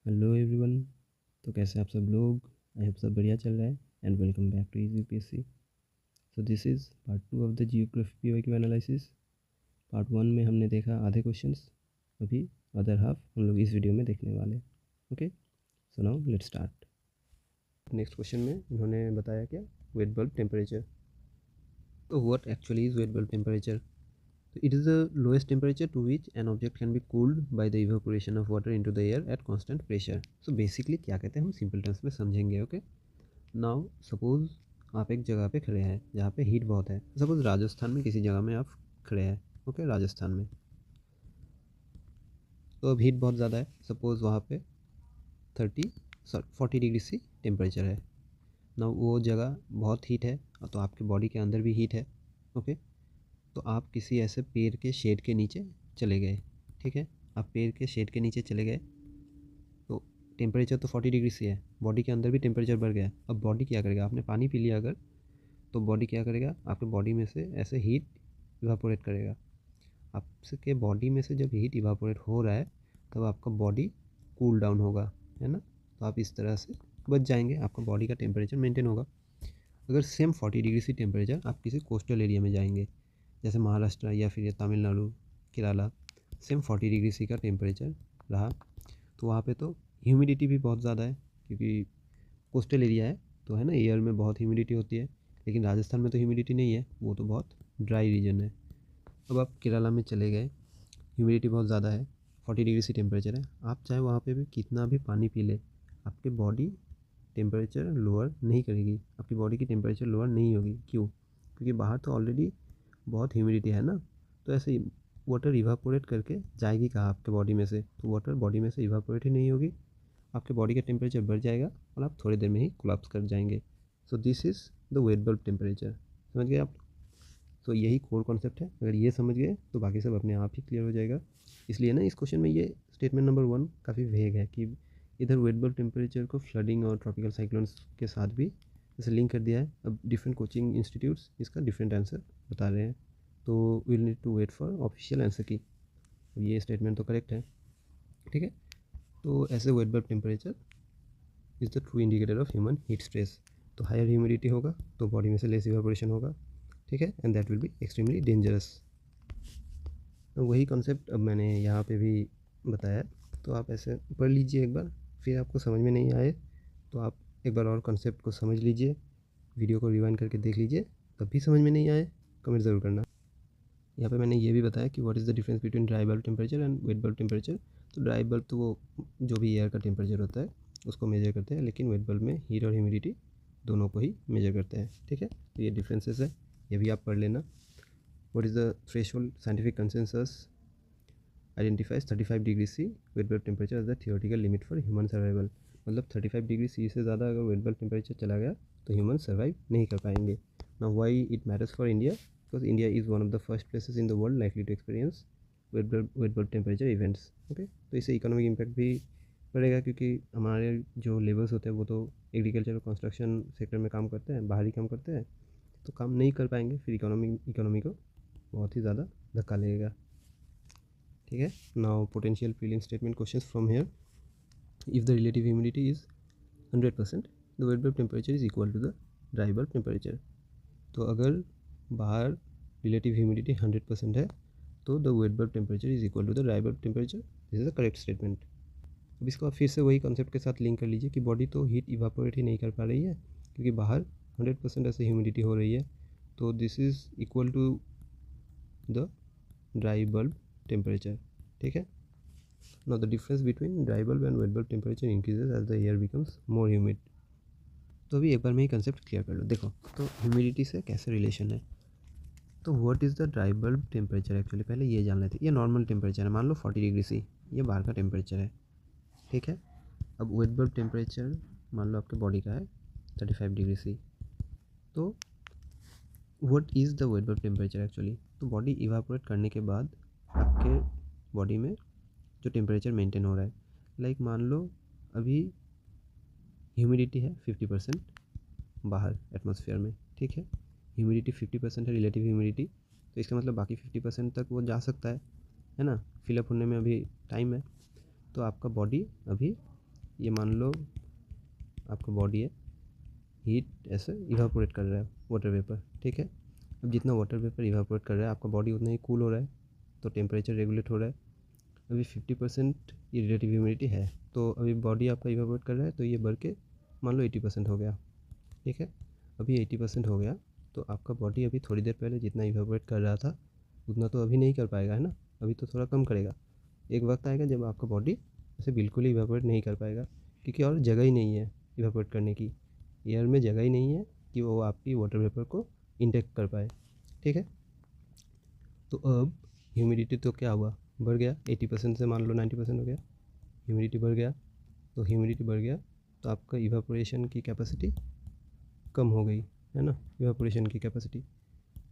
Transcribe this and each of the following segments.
Hello everyone. तो कैसे आप सब लोग? आई होप सब बढ़िया चल रहा है and welcome back to easy PSC. So this is part 2 of the geography PYQ analysis. Part 1 में हमने देखा आधे क्वेश्चंस, अभी अदर हाफ हम लोग इस वीडियो में देखने वाले। Okay, so now let's start. Next question में इन्होंने बताया क्या, वेट बल्ब टेम्परेचर। तो what actually is wait bulb temperature? So it is the lowest temperature to which an object can be cooled by the evaporation of water into the air at constant pressure. So basically क्या कहते हैं, हम simple terms में समझेंगे। Okay, now suppose आप एक जगह पे खड़े हैं जहाँ पे हीट बहुत है। सपोज राजस्थान में किसी जगह में आप खड़े हैं, ओके, राजस्थान में। तो अब हीट बहुत ज़्यादा है, सपोज वहाँ पे 40 डिग्री सी टेम्परेचर है। नाउ वो जगह बहुत हीट है तो आपके बॉडी के अंदर भी हीट है। ओके, तो आप किसी ऐसे पेड़ के शेड के नीचे चले गए। ठीक है, आप पेड़ के शेड के नीचे चले गए तो टेम्परेचर तो 40 डिग्री से है, बॉडी के अंदर भी टेम्परेचर बढ़ गया। अब बॉडी क्या करेगा, आपने पानी पी लिया अगर, तो बॉडी क्या करेगा, आपके बॉडी में से ऐसे हीट इवापोरेट करेगा। आपके बॉडी में से जब हीट इवापोरेट हो रहा है तब आपका बॉडी कूल डाउन होगा, है ना। तो आप इस तरह से बच जाएंगे, आपका बॉडी का टेम्परेचर मेंटेन होगा। अगर सेम 40 डिग्री सी टेम्परेचर आप किसी कोस्टल एरिया में जाएंगे, जैसे महाराष्ट्र या फिर Tamil Nadu, Kerala, same 40 degree C का टेम्परेचर रहा, तो वहाँ पे तो ह्यूमिडिटी भी बहुत ज़्यादा है, क्योंकि कोस्टल एरिया है तो, है ना, एयर में बहुत ह्यूमिडिटी होती है। लेकिन राजस्थान में तो ह्यूमिडिटी नहीं है, वो तो बहुत ड्राई रीजन है। अब आप केरला में चले गए, ह्यूमिडिटी बहुत ज़्यादा है, 40 डिग्री सी टेम्परेचर है। आप चाहे वहाँ पे भी कितना भी पानी पी ले, आपकी बॉडी टेम्परेचर लोअर नहीं करेगी, आपकी बॉडी की टेम्परेचर लोअर नहीं होगी। क्यों? क्योंकि बाहर तो ऑलरेडी बहुत ह्यूमिडिटी है ना। तो ऐसे ही वाटर इवापोरेट करके जाएगी कहाँ, आपके बॉडी में से, तो वाटर बॉडी में से इवापोरेट ही नहीं होगी, आपके बॉडी का टेम्परेचर बढ़ जाएगा और आप थोड़ी देर में ही कोलैप्स कर जाएंगे। सो this is the wet bulb temperature. समझ गए आप? तो यही कोर कॉन्सेप्ट है, अगर ये समझ गए तो बाकी सब अपने आप ही क्लियर हो जाएगा। इसलिए ना इस क्वेश्चन में ये स्टेटमेंट नंबर 1 काफ़ी वेग है कि इधर वेट बल्ब टेम्परेचर को फ्लडिंग और ट्रॉपिकल साइक्लोन्स के साथ भी जैसे लिंक कर दिया है। अब डिफरेंट कोचिंग इंस्टीट्यूट्स इसका डिफरेंट आंसर बता रहे हैं, तो will need to wait for official answer की। अब ये स्टेटमेंट तो करेक्ट है, ठीक है। तो ऐसे wait bulb temperature is the true indicator of human heat stress. तो हायर ह्यूमिडिटी होगा तो बॉडी में से लेस इवेपोरेशन होगा, ठीक है, and that will be extremely dangerous. वही कॉन्सेप्ट अब मैंने यहाँ पे भी बताया, तो आप ऐसे पढ़ लीजिए एक बार, फिर आपको समझ में नहीं आए तो आप एक बार और कॉन्सेप्ट को समझ लीजिए, वीडियो को रिवाइंड करके देख लीजिए, तब भी समझ में नहीं आए कमेंट ज़रूर करना। यहाँ पे मैंने ये भी बताया कि what is the difference between dry bulb temperature and wet bulb temperature. तो ड्राई बल्ब तो वो जो भी एयर का टेम्परेचर होता है उसको मेजर करते हैं, लेकिन वेट बल्ब में हीट और ह्यूमिडिटी दोनों को ही मेजर करते हैं, ठीक है। तो ये डिफरेंसेस है, ये भी आप पढ़ लेना। What is the threshold scientific consensus identifies 35 degree C wet bulb temperature as the theoretical limit for human survival. मतलब 35 डिग्री सी से ज़्यादा अगर वेट बल्ब टेम्परेचर चला गया तो ह्यूमन सर्वाइव नहीं कर पाएंगे। Now why it matters for India? Because India is one of the first places in the world likely to experience wet bulb temperature events. Okay, तो इससे इकोनॉमिक इम्पैक्ट भी पड़ेगा, क्योंकि हमारे जो लेबर्स होते हैं वो तो एग्रीकल्चर और कंस्ट्रक्शन सेक्टर में काम करते हैं, बाहरी काम करते हैं, तो काम नहीं कर पाएंगे, फिर इकोनॉमी को बहुत ही ज़्यादा धक्का लगेगा, ठीक है। Now potential filling statement questions from here. If the relative humidity is 100%, the wet bulb temperature is equal to the dry bulb temperature. तो अगर बाहर रिलेटिव ह्यूमिडिटी 100% है तो the wet bulb temperature is equal to the dry bulb temperature. This is the correct statement. अब इसको आप फिर से वही कॉन्सेप्ट के साथ लिंक कर लीजिए कि बॉडी तो हीट इवापोरेट ही नहीं कर पा रही है, क्योंकि बाहर 100% ऐसे ह्यूमिडिटी हो रही है, तो this is equal to the dry bulb temperature, ठीक है। Now the difference between dry bulb and wet bulb temperature increases as the air becomes more humid. तो अभी एक बार मैं ये कंसेप्ट क्लियर कर लो। देखो, तो ह्यूमिडिटी से कैसे रिलेशन है, तो what is the dry bulb temperature actually पहले ये जान लेते हैं। ये नॉर्मल टेम्परेचर है, मान लो 40 डिग्री सी, ये बाहर का टेम्परेचर है, ठीक है। अब वेट बल्ब टेम्परेचर मान लो आपके बॉडी का है 35 डिग्री सी। तो what is the wet bulb temperature actually? तो बॉडी इवापोरेट करने के बाद आपके बॉडी में जो टेम्परेचर मेंटेन हो रहा है, लाइक मान लो अभी ह्यूमिडिटी है 50% बाहर एटमॉस्फेयर में, ठीक है। ह्यूमिडिटी 50% है, रिलेटिव ह्यूमिडिटी, तो इसका मतलब बाकी 50% तक वो जा सकता है ना, फिलअप होने में अभी टाइम है। तो आपका बॉडी अभी ये मान लो आपका बॉडी है, हीट ऐसे इवापोरेट कर रहा है वाटर वेपर, ठीक है। अब जितना वाटर वेपर इवापोरेट कर रहा है आपका बॉडी उतना ही कूल हो रहा है, तो टेम्परेचर रेगुलेट हो रहा है। अभी 50% ये रिलेटिव ह्यूमिडिटी है, तो अभी बॉडी आपका इवापोरेट कर रहा है, तो ये बढ़ के मान लो 80% हो गया, ठीक है। अभी 80% हो गया, तो आपका बॉडी अभी थोड़ी देर पहले जितना इवापोरेट कर रहा था उतना तो अभी नहीं कर पाएगा, है ना। अभी तो थोड़ा कम करेगा। एक वक्त आएगा जब आपका बॉडी ऐसे बिल्कुल ही इवापोरेट नहीं कर पाएगा, क्योंकि और जगह ही नहीं है इवापोरेट करने की। एयर में जगह ही नहीं है कि वो आपकी वाटर वेपर को इंटेक्ट कर पाए, ठीक है। तो अब ह्यूमिडिटी तो क्या हुआ, बढ़ गया 80% से मान लो 90% हो गया, ह्यूमिडिटी बढ़ गया। तो ह्यूमिडिटी बढ़ गया तो आपका इवापोरेशन की कैपेसिटी कम हो गई, है ना, इवापोरेशन की कैपेसिटी।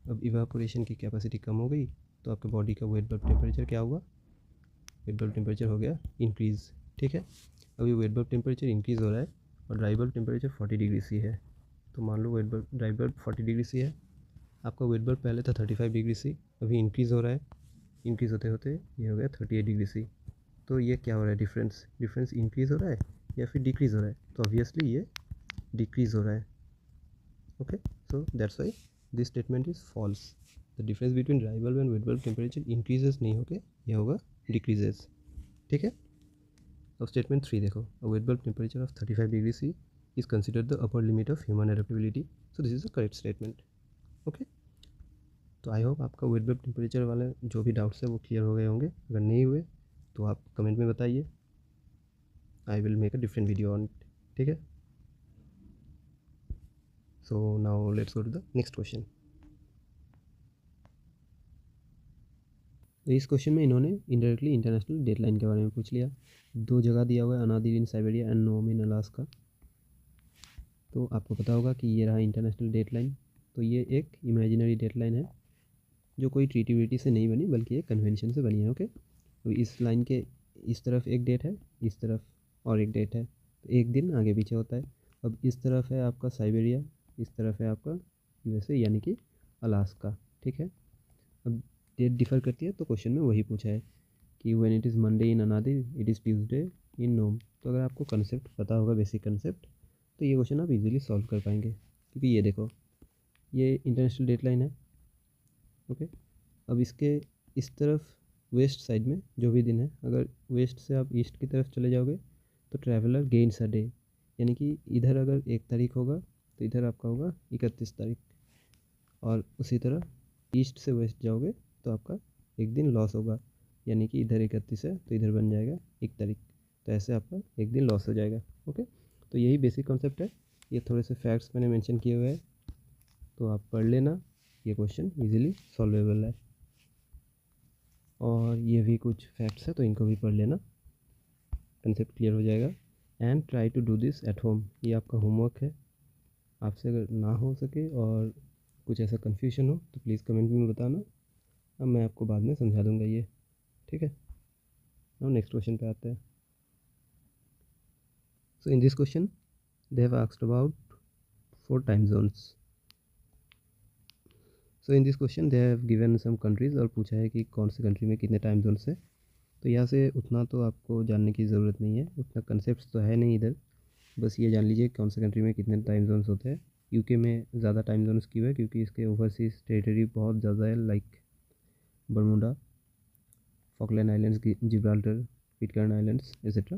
अब इवापोरेशन की कैपेसिटी कम हो गई तो आपके बॉडी का वेट बल्ब टेम्परेचर क्या हुआ, वेट बल्ब टेम्परेचर हो गया इंक्रीज़, ठीक है। अभी वेट बल्ब टेम्परेचर इंक्रीज़ हो रहा है और dry bulb temperature 40 degree C है। तो मान लो wet bulb dry bulb 40 degree C है, आपका वेट बल्ब पहले था 35 डिग्री सी, अभी इंक्रीज़ हो रहा है, इंक्रीज़ होते होते ये हो गया 38 डिग्री सी। तो ये क्या हो रहा है, डिफरेंस इंक्रीज़ हो रहा है या फिर डिक्रीज़ हो रहा है, तो ऑब्वियसली ये डिक्रीज़ हो रहा है। Okay, so that's why this statement is false. The difference between dry bulb and wet bulb temperature increases नहीं होके ये होगा डिक्रीजेस, ठीक है। अब स्टेटमेंट 3 देखो, a wet bulb temperature of 35 degree C is considered the upper limit of human adaptability, so this is the correct statement. Okay, तो I hope आपका वेट बल्ब टेम्परेचर वाले जो भी डाउट्स है वो क्लियर हो गए होंगे। अगर नहीं हुए तो आप कमेंट में बताइए, I will make a different video on it, ठीक है। So now let's go to the next question. तो इस क्वेश्चन में इन्होंने इनडायरेक्टली इंटरनेशनल डेडलाइन के बारे में पूछ लिया। दो जगह दिया हुआ है, Anadyr in Siberia and Nome in Alaska. तो आपको पता होगा कि ये रहा इंटरनेशनल डेडलाइन। तो ये एक इमेजिनरी डेडलाइन है जो कोई ट्रीटी वीटी से नहीं बनी, बल्कि एक कन्वेंशन से बनी है। ओके, तो इस लाइन के इस तरफ एक डेट है, इस तरफ और एक डेट है, तो एक दिन आगे पीछे होता है। अब इस तरफ है आपका साइबेरिया, इस तरफ है आपका यूएसए यानी कि अलास्का, ठीक है। अब डेट डिफ़र करती है, तो क्वेश्चन में वही पूछा है कि when it is Monday in Anadyr it is Tuesday in Nome. तो अगर आपको कंसेप्ट पता होगा, बेसिक कंसेप्ट, तो ये क्वेश्चन आप इजीली सॉल्व कर पाएंगे। क्योंकि ये देखो, ये इंटरनेशनल डेडलाइन है। ओके, अब इसके इस तरफ वेस्ट साइड में जो भी दिन है, अगर वेस्ट से आप ईस्ट की तरफ चले जाओगे तो ट्रैवलर गेन्स अ डे, यानी कि इधर अगर 1 तारीख होगा तो इधर आपका होगा 31 तारीख, और उसी तरह ईस्ट से वेस्ट जाओगे तो आपका एक दिन लॉस होगा, यानी कि इधर 31 है तो इधर बन जाएगा 1 तारीख, तो ऐसे आपका एक दिन लॉस हो जाएगा। ओके, तो यही बेसिक कॉन्सेप्ट है। ये थोड़े से फैक्ट्स मैंने मेंशन किए हुए हैं, तो आप पढ़ लेना, ये क्वेश्चन इजीली सॉल्वेबल है। और ये भी कुछ फैक्ट्स है तो इनको भी पढ़ लेना, कंसेप्ट क्लियर हो जाएगा। And try to do this at home, ये आपका होमवर्क है। आपसे अगर ना हो सके और कुछ ऐसा कन्फ्यूजन हो तो प्लीज़ कमेंट में बताना, अब मैं आपको बाद में समझा दूंगा ये, ठीक है। अब नेक्स्ट क्वेश्चन पे आते हैं। So in this question they have asked about 4 time zones. So in this question they have given some countries, और पूछा है कि कौन से कंट्री में कितने टाइम जोन्स है। तो यहाँ से उतना तो आपको जानने की ज़रूरत नहीं है, उतना कंसेप्ट तो है नहीं इधर। बस ये जान लीजिए कौन से कंट्री में कितने टाइम जोन्स होते हैं। यूके में ज़्यादा टाइम जोन्स क्यों है, क्योंकि इसके ओवरसीज टेरिटरी बहुत ज़्यादा है, like Bermuda, Falkland islands, Gibraltar, Pitcairn islands etcetera.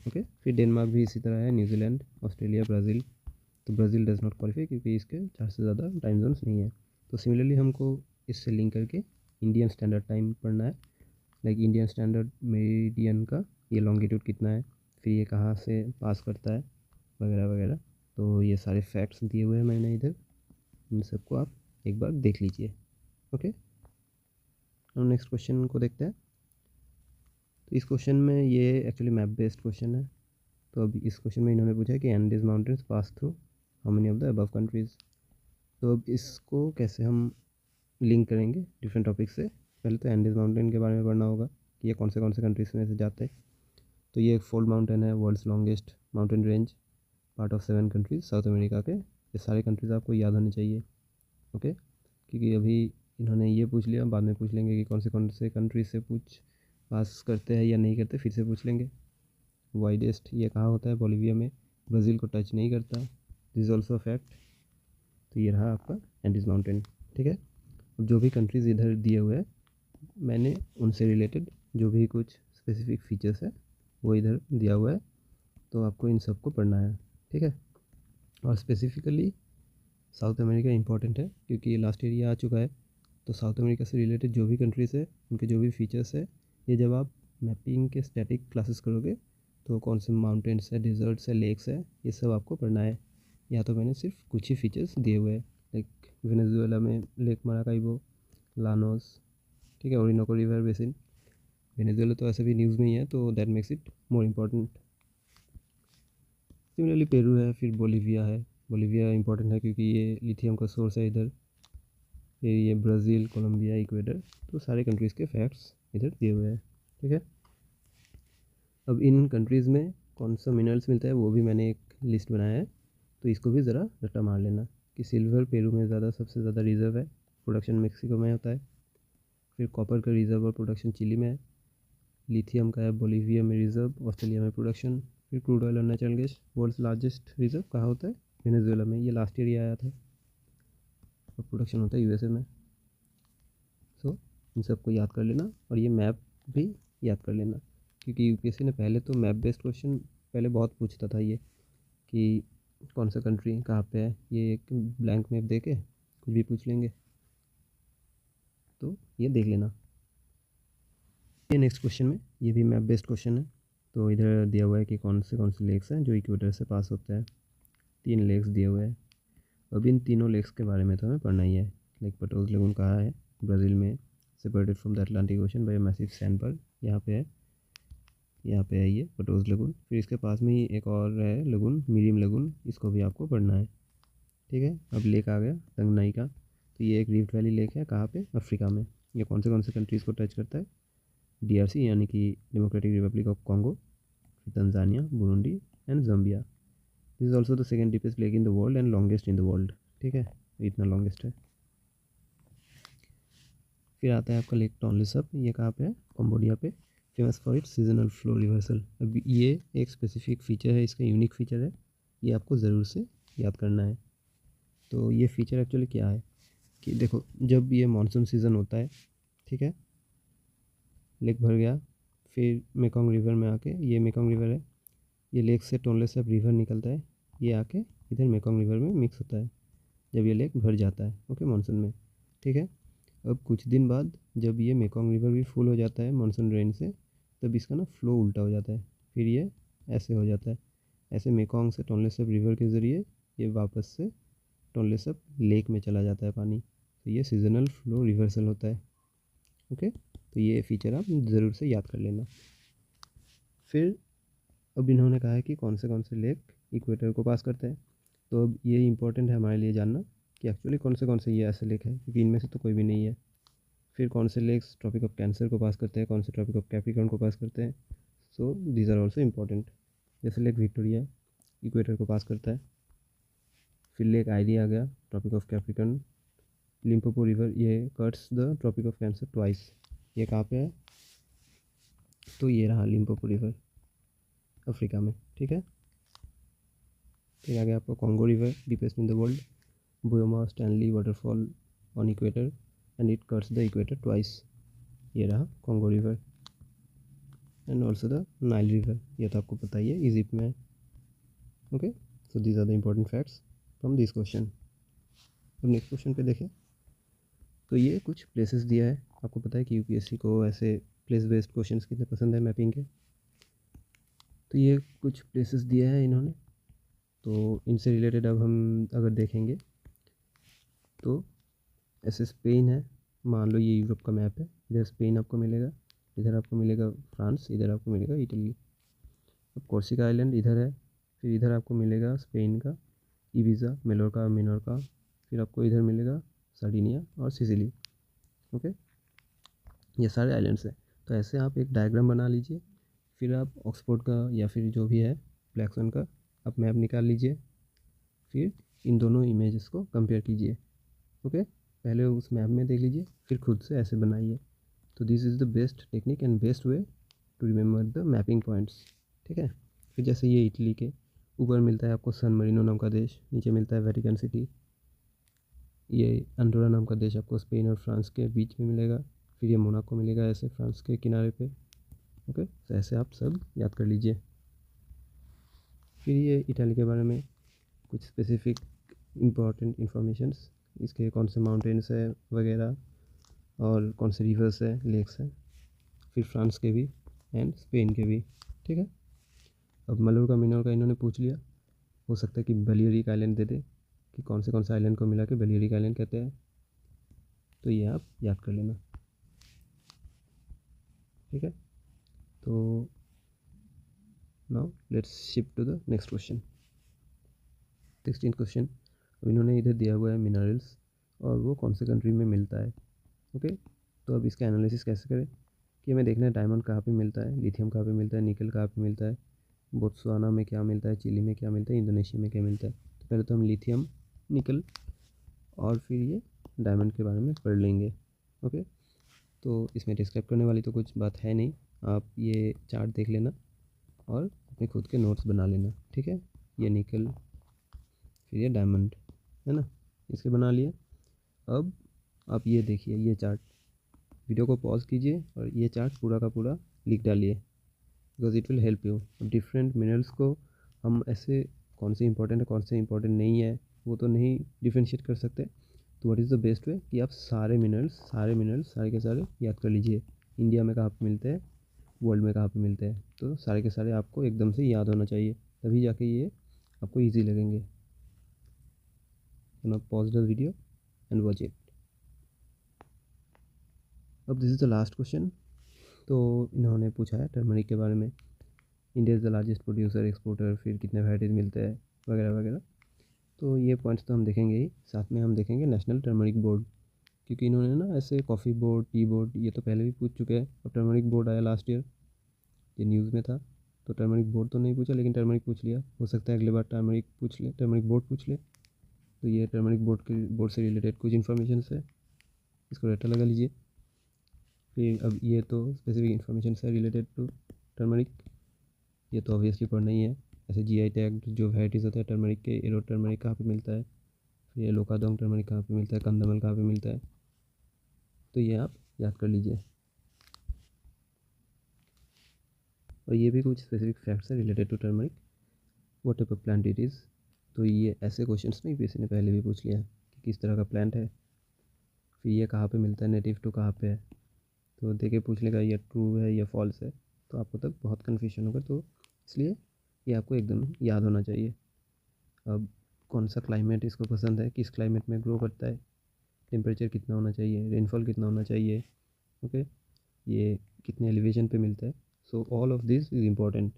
Okay, फिर डेनमार्क भी इसी तरह है, न्यूजीलैंड, ऑस्ट्रेलिया, ब्राज़ील। तो ब्राज़ील डज नॉट क्वालिफाई क्योंकि इसके 4 से ज़्यादा टाइम जोन्स नहीं है। तो सिमिलरली हमको इससे लिंक करके इंडियन स्टैंडर्ड टाइम पढ़ना है, लाइक इंडियन स्टैंडर्ड मेरिडियन का ये लॉन्गिट्यूड कितना है, फिर ये कहाँ से पास करता है, वगैरह वगैरह। तो ये सारे फैक्ट्स दिए हुए हैं मैंने इधर, इन सबको आप एक बार देख लीजिए। ओके, अब नेक्स्ट क्वेश्चन को देखते हैं। तो इस क्वेश्चन में ये एक्चुअली मैप बेस्ड क्वेश्चन है। तो अभी इस क्वेश्चन में इन्होंने पूछा है कि Andes mountains pass through how many of the above countries. तो अब इसको कैसे हम लिंक करेंगे डिफरेंट टॉपिक से। पहले तो एंडीज माउंटेन के बारे में पढ़ना होगा कि ये कौन से कंट्रीज में से जाते हैं। तो ये एक फोल्ड माउंटेन है, world's longest mountain range, part of 7 countries South America के। ये सारे कंट्रीज़ आपको याद होने चाहिए। ओके, क्योंकि अभी इन्होंने ये पूछ लिया, बाद में पूछ लेंगे कि कौन से कंट्रीज से पूछ पास करते हैं या नहीं करते, फिर से पूछ लेंगे। वाइडेस्ट ये कहाँ होता है, बोलिविया में, ब्राज़ील को टच नहीं करता, दिस इज़ ऑल्सो फैक्ट। तो ये रहा आपका एंडीज़ माउंटेन, ठीक है। अब जो भी कंट्रीज़ इधर दिए हुए हैं मैंने उनसे रिलेटेड जो भी कुछ स्पेसिफिक फीचर्स है वो इधर दिया हुआ है, तो आपको इन सब को पढ़ना है, ठीक है। और स्पेसिफिकली साउथ अमेरिका इंपॉर्टेंट है क्योंकि ये लास्ट ईयर आ चुका है। तो साउथ अमेरिका से रिलेटेड जो भी कंट्रीज़ है उनके जो भी फीचर्स है, ये जब आप मैपिंग के स्टैटिक क्लासेस करोगे तो कौन से माउंटेन्स है, डिज़र्ट्स है, लेक्स है, ये सब आपको पढ़ना है। यहाँ तो मैंने सिर्फ कुछ ही फीचर्स दिए हुए हैं, लाइक वेनेजुएला में लेक माराकाइबो, लानोस, ठीक है, ओरिनोको रिवर बेसिन। वेनेजुएला तो ऐसे भी न्यूज़ में ही है तो that makes it more important. Similarly Peru है, फिर बोलिविया है। बोलिविया इंपॉर्टेंट है क्योंकि ये लिथियम का सोर्स है इधर। फिर ये ब्राज़ील, कोलंबिया, इक्वेडर, तो सारे कंट्रीज़ के फैक्ट्स इधर दिए हुए हैं, ठीक है। अब इन कंट्रीज़ में कौन सा मिनरल्स मिलता है वो भी मैंने एक लिस्ट बनाया है, तो इसको भी ज़रा रट्टा मार लेना कि सिल्वर पेरू में सबसे ज़्यादा रिज़र्व है, प्रोडक्शन मेक्सिको में होता है। फिर कॉपर का रिज़र्व और प्रोडक्शन चिली में है। लिथियम का है बोलिविया में रिज़र्व, ऑस्ट्रेलिया में प्रोडक्शन। फिर क्रूड ऑयल और natural gas world's largest reserve कहाँ होता है, वेनेजुएला में, ये लास्ट ईयर ही आया था। और प्रोडक्शन होता है यूएसए में। सो इन सबको याद कर लेना और ये मैप भी याद कर लेना क्योंकि यूपीएससी ने पहले तो मैप बेस्ड क्वेश्चन पहले बहुत पूछता था, ये कि कौन सा कंट्री कहाँ पे है, ये एक ब्लैंक मैप दे के कुछ भी पूछ लेंगे, तो ये देख लेना। ये नेक्स्ट क्वेश्चन में ये भी मैप बेस्ड क्वेश्चन है, तो इधर दिया हुआ है कि कौन से लेक्स हैं जो इक्वेटर से पास होते हैं। 3 लेक्स दिए हुए हैं। अब इन तीनों लेक्स के बारे में तो हमें पढ़ना ही है। लाइक पटोज लेगून कहाँ है, ब्राज़ील में, separated from the Atlantic Ocean by massive sandbar, यहाँ पे है, यहाँ पे है ये पटोज लगून। फिर इसके पास में ही एक और है लगून, मीरियम लगून, इसको भी आपको पढ़ना है, ठीक है। अब लेक आ गया तंगनाई का, तो ये एक रिफ्ट वैली लेक है, कहाँ पे, अफ्रीका में। ये कौन से कंट्रीज़ को टच करता है, डीआरसी यानी कि डेमोक्रेटिक रिपब्लिक ऑफ कॉन्गो, फिर Tanzania, Burundi and Zambia. This is also the second deepest lake in the world and longest in the world, ठीक है, इतना लॉन्गेस्ट है। फिर आता है आपका लेक टोनले सप, ये कहाँ पे है, कम्बोडिया पे, famous for its seasonal flow reversal. अब ये एक स्पेसिफिक फ़ीचर है, इसका यूनिक फ़ीचर है, ये आपको ज़रूर से याद करना है। तो ये फ़ीचर एक्चुअली क्या है कि देखो, जब ये मानसून सीज़न होता है, ठीक है, लेक भर गया, फिर मेकोंग रिवर में आके, ये मेकोंग रिवर है, ये लेक से टोनले सप रिवर निकलता है, ये आके इधर मेकोंग रिवर में मिक्स होता है जब ये लेक भर जाता है, ओके, मानसून में, ठीक है। अब कुछ दिन बाद जब ये मेकोंग रिवर भी फुल हो जाता है मानसून रेन से, तब इसका ना फ्लो उल्टा हो जाता है, फिर ये ऐसे हो जाता है, ऐसे मेकोंग से टोनले सप रिवर के ज़रिए ये वापस से टोनले सप लेक में चला जाता है पानी, तो ये सीजनल फ्लो रिवर्सल होता है, ओके। तो ये फीचर आप ज़रूर से याद कर लेना। फिर अब इन्होंने कहा है कि कौन से लेक इक्वेटर को पास करते हैं, तो अब ये इंपॉर्टेंट है हमारे लिए जानना कि एक्चुअली कौन से ये ऐसे लेक हैं, क्योंकि इनमें से तो कोई भी नहीं है। फिर कौन से लेक्स ट्रॉपिक ऑफ कैंसर को पास करते हैं, कौन से ट्रॉपिक ऑफ कैप्रिकॉर्न को पास करते हैं, so these are also important. जैसे लेक विक्टोरिया इक्वेटर को पास करता है। फिर लेक आइरी आ गया, tropic of Capricorn. Limpopo river, ये cuts the tropic of cancer twice, ये कहाँ पे है, तो ये रहा लिम्पोपो रिवर, अफ्रीका में, ठीक है। फिर आ गया आपका Congo river, deepest in the world, Boyoma Stanley waterfall on equator and it cuts the equator twice, ये रहा Congo river. And also the Nile river, ये तो आपको पता ही है, इजिप्ट में है, okay. So these are the important facts from this question. अब नेक्स्ट क्वेश्चन पे देखें, तो ये कुछ प्लेसेस दिया है, आपको पता है कि यूपीएससी को ऐसे प्लेस बेस्ड क्वेश्चंस कितने पसंद है मैपिंग के, तो ये कुछ प्लेसेस दिया है इन्होंने, तो इनसे रिलेटेड अब हम अगर देखेंगे तो ऐसे स्पेन है, मान लो ये यूरोप का मैप है, इधर स्पेन आपको मिलेगा, इधर आपको मिलेगा फ्रांस, इधर आपको मिलेगा इटली। अब कोर्सिका आइलैंड इधर है, फिर इधर आपको मिलेगा स्पेन का इबिजा, मेलोर्का, मिनोर्का, फिर आपको इधर मिलेगा सार्डिनिया और सिसिली, ओके, ये सारे आइलैंड्स हैं। तो ऐसे आप एक डायग्राम बना लीजिए, फिर आप ऑक्सफोर्ड का या फिर जो भी है ब्लैकसन का आप मैप निकाल लीजिए, फिर इन दोनों इमेजेस को कंपेयर कीजिए, ओके। पहले उस मैप में देख लीजिए, फिर खुद से ऐसे बनाइए। तो this is the best technique and best way to remember the mapping points, ठीक है। फिर जैसे ये इटली के ऊपर मिलता है आपको सन मरीनो नाम का देश, नीचे मिलता है वेटिकन सिटी। ये अंडोरा नाम का देश आपको स्पेन और फ्रांस के बीच में मिलेगा। फिर ये मोनाको मिलेगा ऐसे फ्रांस के किनारे पे। ओके, तो ऐसे आप सब याद कर लीजिए। फिर ये इटली के बारे में कुछ स्पेसिफिक इम्पॉर्टेंट इन्फॉर्मेशंस, इसके कौन से माउंटेन्स है वगैरह, और कौन से रिवर्स है, लेक्स है। फिर फ्रांस के भी एंड स्पेन के भी। ठीक है, अब मलोरका मिनोर का इन्होंने पूछ लिया, हो सकता है कि बलियरिक आइलैंड दे दे कि कौन से आइलैंड को मिला के बलियरिक आइलैंड कहते हैं, तो ये आप याद कर लेना। ठीक है, तो now let's shift to the next question. 16 question. अब इन्होंने इधर दिया हुआ है मिनरल्स और वो कौन से कंट्री में मिलता है। ओके, तो अब इसका एनालिसिस कैसे करें कि हमें देखना है डायमंड कहाँ पे मिलता है, लिथियम कहाँ पे मिलता है, निकल कहाँ पे मिलता है, बोत्सवाना में क्या मिलता है, चिली में क्या मिलता है, इंडोनेशिया में क्या मिलता है। तो पहले तो हम लिथियम, निकल और फिर ये डायमंड के बारे में पढ़ लेंगे। ओके, तो इसमें डिस्क्राइब करने वाली तो कुछ बात है नहीं, आप ये चार्ट देख लेना और अपने खुद के नोट्स बना लेना। ठीक है, ये निकल फिर ये डायमंड है ना, इसके बना लिए। अब आप ये देखिए ये चार्ट, वीडियो को पॉज कीजिए और ये चार्ट पूरा का पूरा लिख डालिए, because it will help you. Different minerals को हम ऐसे कौन से इंपॉर्टेंट है कौन से इंपॉर्टेंट नहीं है वो तो नहीं डिफ्रेंशिएट कर सकते, तो what is the best way कि आप सारे मिनरल्स सारे के सारे याद कर लीजिए। इंडिया में कहाँ पे मिलते हैं, वर्ल्ड में कहाँ पे मिलते हैं, तो सारे के सारे आपको एकदम से याद होना चाहिए, तभी जाके ये आपको ईजी लगेंगे। Now pause the video and watch it. अब this is the last question. तो इन्होंने पूछा है टर्मरिक के बारे में, India is the largest producer exporter, फिर कितने वैराइटीज़ मिलते हैं वगैरह वगैरह। तो ये पॉइंट्स तो हम देखेंगे ही, साथ में हम देखेंगे नेशनल टर्मरिक बोर्ड, क्योंकि इन्होंने ना ऐसे कॉफ़ी बोर्ड, टी बोर्ड ये तो पहले भी पूछ चुके हैं। अब टर्मरिक बोर्ड आया लास्ट ईयर, ये न्यूज़ में था, तो टर्मरिक बोर्ड तो नहीं पूछा लेकिन टर्मरिक पूछ लिया। हो सकता है अगली बार टर्मरिक पूछ ले, टर्मरिक बोर्ड पूछ ले। तो ये टर्मरिक बोर्ड से रिलेटेड कुछ इन्फॉर्मेशन है, इसको रेटा लगा लीजिए। फिर अब ये तो स्पेसिफिक इन्फॉर्मेशन है रिलेटेड टू टर्मरिक, ये तो ऑब्वियसली पढ़ना ही है। ऐसे जीआई टैग जो वैराइटीज़ होते हैं टर्मरिक के, एरो टर्मरिक कहाँ पे मिलता है, फिर ये लोकादोंग टर्मरिक कहाँ पे मिलता है, कंदमल कहाँ पे मिलता है, तो ये आप याद कर लीजिए। और ये भी कुछ स्पेसिफिक फैक्ट्स है related to turmeric, what type of plant it is. तो ये ऐसे क्वेश्चंस में यूपीएससी ने पहले भी पूछ लिया कि किस तरह का प्लांट है, फिर ये कहाँ पे मिलता है, नेटिव टू कहाँ पे है, तो देखे पूछ लेगा ये ट्रू है या फॉल्स है, तो आपको तब बहुत कन्फ्यूजन होगा। तो इसलिए ये आपको एकदम याद होना चाहिए। अब कौन सा क्लाइमेट इसको पसंद है, किस क्लाइमेट में ग्रो करता है, टेम्परेचर कितना होना चाहिए, रेनफॉल कितना होना चाहिए, ओके, ये कितने एलिवेशन पे मिलता है। So all of this is important,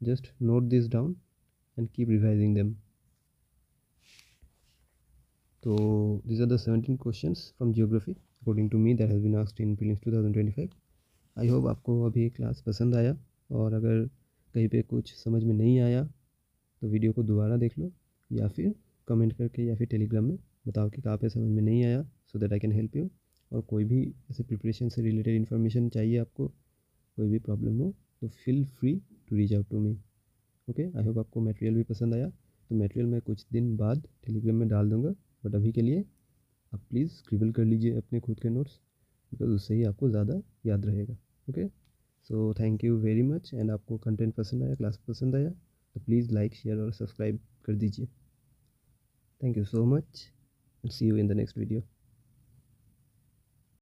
just note this down and keep revising them. तो these are the 17 questions from geography according to me that has been asked in prelims 2025. I hope आपको अभी class पसंद आया, और अगर कहीं पे कुछ समझ में नहीं आया तो वीडियो को दोबारा देख लो, या फिर कमेंट करके या फिर टेलीग्राम में बताओ कि कहाँ पे समझ में नहीं आया, so that I can help you. और कोई भी ऐसे प्रिपरेशन से रिलेटेड इन्फॉर्मेशन चाहिए आपको, कोई भी प्रॉब्लम हो, तो feel free to reach out to me. Okay, I hope आपको मटेरियल भी पसंद आया। तो मटेरियल मैं कुछ दिन बाद टेलीग्राम में डाल दूँगा, बट अभी के लिए आप प्लीज़ स्क्रिबल कर लीजिए अपने खुद के नोट्स, बिकॉज उससे ही आपको ज़्यादा याद रहेगा। Okay, so thank you very much. And आपको कंटेंट पसंद आया, क्लास पसंद आया, तो प्लीज़ लाइक, शेयर और सब्सक्राइब कर दीजिए। Thank you so much and see you in the next video.